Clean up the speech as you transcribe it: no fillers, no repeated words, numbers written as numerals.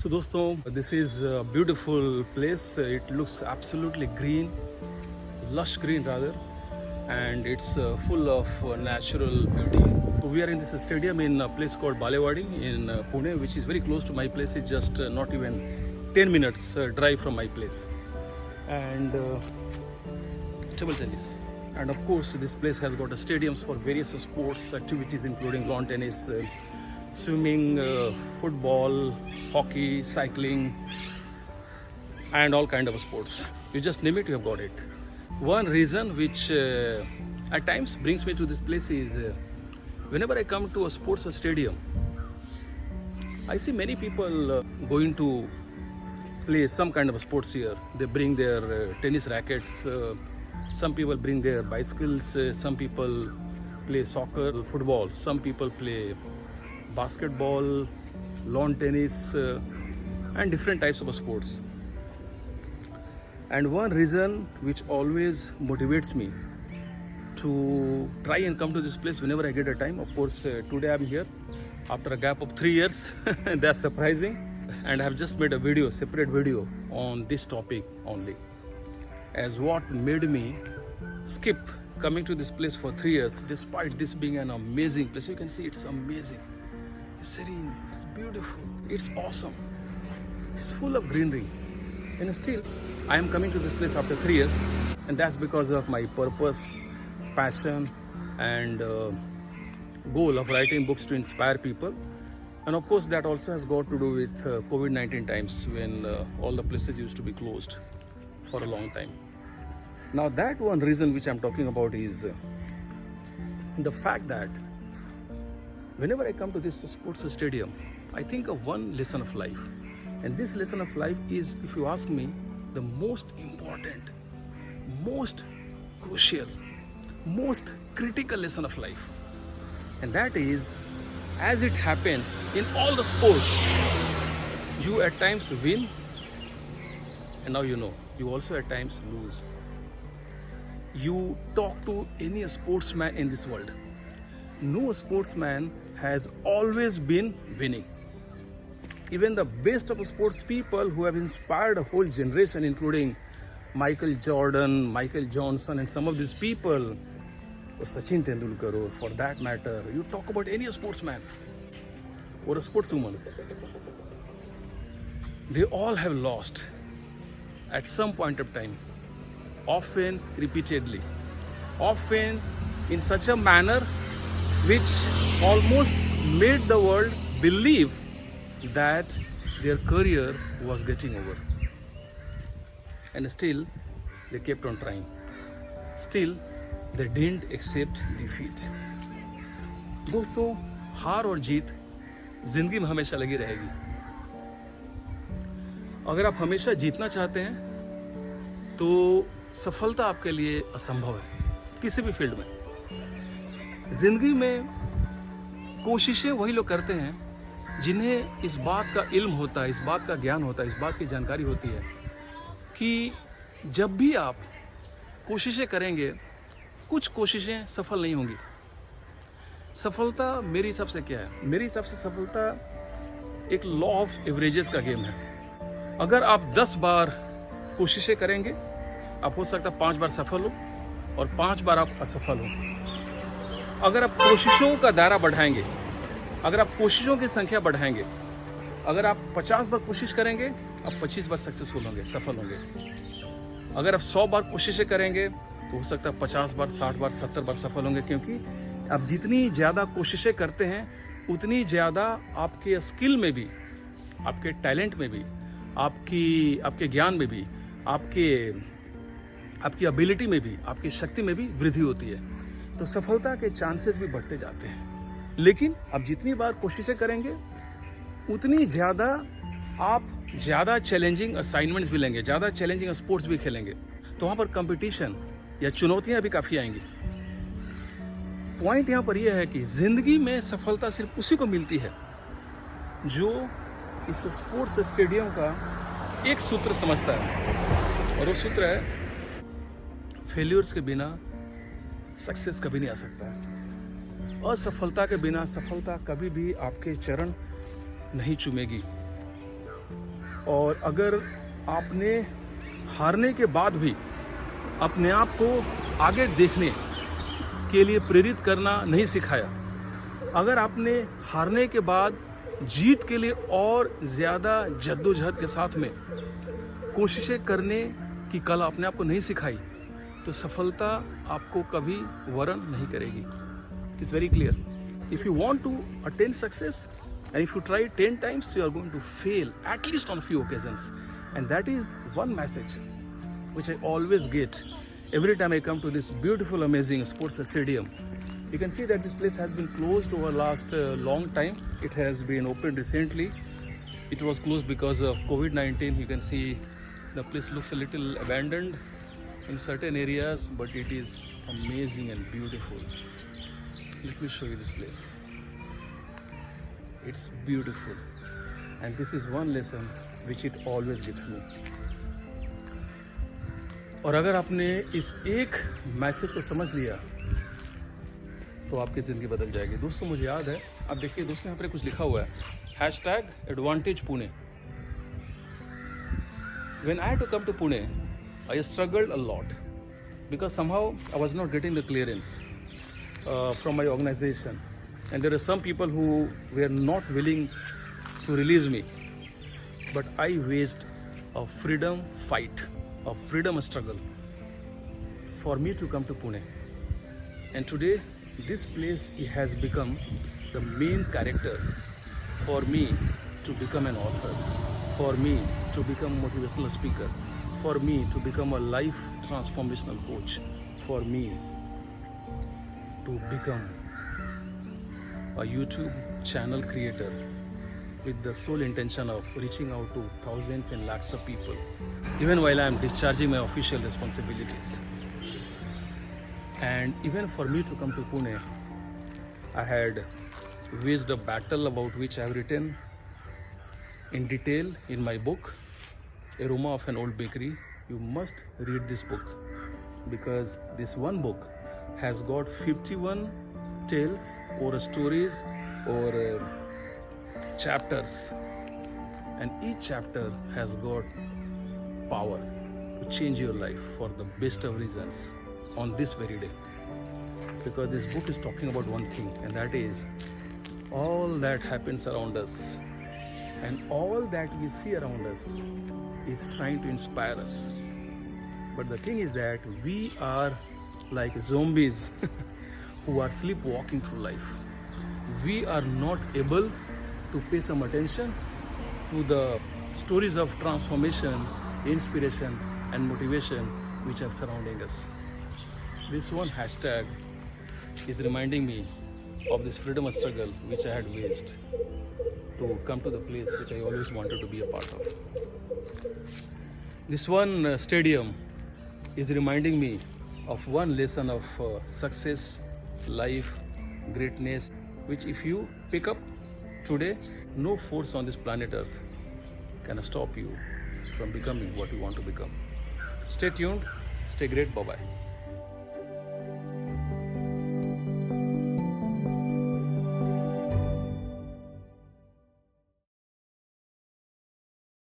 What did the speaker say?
So दोस्तों, this is a beautiful place. It looks absolutely green, lush green rather, and it's full of natural beauty. So we are in this stadium in a place called Balewadi in Pune, which is very close to my place. It's just not even 10 minutes drive from my place. And table tennis. And of course, this place has got stadiums for various sports activities, including lawn tennis, swimming, football, hockey, cycling, and all kind of sports. You just name it, you have got it. One reason which at times brings me to this place is whenever I come to a sports stadium, I see many people going to play some kind of sports here. They bring their tennis rackets, some people bring their bicycles, some people play soccer, football, some people play basketball, lawn tennis, and different types of sports. And one reason which always motivates me to try and come to this place whenever I get a time, of course today I'm here after a gap of 3 years. That's surprising, and I have just made a video, separate video on this topic only, as what made me skip coming to this place for 3 years despite this being an amazing place. You can see it's amazing, it's serene, it's beautiful, it's awesome, it's full of greenery, and still I am coming to this place after 3 years, and that's because of my purpose, passion, and goal of writing books to inspire people. And of course that also has got to do with COVID-19 times when all the places used to be closed for a long time. Now that one reason which I'm talking about is the fact that whenever I come to this sports stadium, I think of one lesson of life. And this lesson of life is, if you ask me, the most important, most crucial, most critical lesson of life. And that is, as it happens in all the sports, you at times win, and now you know, you also at times lose. You talk to any sportsman in this world, no sportsman has always been winning. Even the best of sports people who have inspired a whole generation, including Michael Jordan, Michael Johnson, and some of these people, or Sachin Tendulkar, or for that matter, you talk about any sportsman or a sportswoman, they all have lost at some point of time, often repeatedly, often in such a manner which almost made the world believe that their career was getting over. And still they kept on trying. Still they didn't accept defeat. दोस्तों, हार और जीत जिंदगी में हमेशा लगी रहेगी. अगर आप हमेशा जीतना चाहते हैं तो सफलता आपके लिए असंभव है किसी भी फील्ड में. जिंदगी में कोशिशें वही लोग करते हैं जिन्हें इस बात का इल्म होता है, इस बात का ज्ञान होता है, इस बात की जानकारी होती है कि जब भी आप कोशिशें करेंगे, कुछ कोशिशें सफल नहीं होंगी. सफलता मेरे हिसाब से क्या है? मेरे हिसाब से सफलता एक लॉ ऑफ एवरेजेस का गेम है. अगर आप 10 बार कोशिशें करेंगे, आप हो सकता है 5 बार सफल हो और 5 बार आप असफल हो. अगर आप कोशिशों का दायरा बढ़ाएंगे, अगर आप कोशिशों की संख्या बढ़ाएंगे, अगर आप 50 बार कोशिश करेंगे, आप 25 बार सक्सेसफुल होंगे, सफल होंगे. अगर आप 100 बार कोशिशें करेंगे तो हो सकता है 50 बार, 60 बार, 70 बार सफल होंगे, क्योंकि आप जितनी ज़्यादा कोशिशें करते हैं उतनी ज़्यादा आपके स्किल में भी, आपके टैलेंट में भी, आपके ज्ञान में भी, आपकी एबिलिटी में भी, आपकी शक्ति में भी वृद्धि होती है. तो सफलता के चांसेस भी बढ़ते जाते हैं. लेकिन आप जितनी बार कोशिशें करेंगे उतनी ज़्यादा आप ज़्यादा चैलेंजिंग असाइनमेंट्स भी लेंगे, ज़्यादा चैलेंजिंग स्पोर्ट्स भी खेलेंगे, तो वहाँ पर कंपटीशन या चुनौतियाँ भी काफ़ी आएंगी. पॉइंट यहाँ पर यह है कि ज़िंदगी में सफलता सिर्फ उसी को मिलती है जो इस स्पोर्ट्स स्टेडियम का एक सूत्र समझता है, और वो सूत्र है फेल्यूर्स के बिना सक्सेस कभी नहीं आ सकता है. असफलता के बिना सफलता कभी भी आपके चरण नहीं चूमेगी. और अगर आपने हारने के बाद भी अपने आप को आगे देखने के लिए प्रेरित करना नहीं सिखाया, अगर आपने हारने के बाद जीत के लिए और ज़्यादा जद्दोजहद के साथ में कोशिशें करने की कला अपने आप को नहीं सिखाई, तो सफलता आपको कभी वरण नहीं करेगी. It's very clear. If you want to attain success and if you try 10 times, you are going to fail at least on a few occasions. And that is one message which I always get every time I come to this beautiful, amazing sports stadium. You can see that this place has been closed over last long time. It has been opened recently. It was closed because of COVID-19. You can see the place looks a little abandoned in certain areas, but it is amazing and beautiful. Let me show you this place. It's beautiful, and this is one lesson which it always gives me. और अगर आपने इस एक message को समझ लिया तो आपकी ज़िंदगी बदल जाएगी. दोस्तों, मुझे याद है, आप देखिए दोस्तों, यहाँ पर कुछ लिखा हुआ है, #AdvantagePune. When I had to come to Pune, I struggled a lot because somehow I was not getting the clearance from my organization. And there are some people who were not willing to release me. But I waged a freedom fight, a freedom struggle for me to come to Pune. And today, this place has become the main character for me to become an author, for me to become a motivational speaker, for me to become a life transformational coach, for me to become a YouTube channel creator with the sole intention of reaching out to thousands and lakhs of people, even while I am discharging my official responsibilities. And even for me to come to Pune, I had waged a battle about which I have written in detail in my book, Aroma of an Old Bakery. You must read this book because this one book has got 51 tales or stories or chapters, and each chapter has got power to change your life for the best of reasons on this very day, because this book is talking about one thing, and that is all that happens around us and all that we see around us is trying to inspire us. But the thing is that we are like zombies who are sleepwalking through life. We are not able to pay some attention to the stories of transformation, inspiration, and motivation which are surrounding us. This one hashtag is reminding me of this freedom struggle which I had waged to come to the place which I always wanted to be a part of. This one stadium is reminding me of one lesson of success, life, greatness, which if you pick up today, no force on this planet Earth can stop you from becoming what you want to become. Stay tuned, stay great, bye-bye.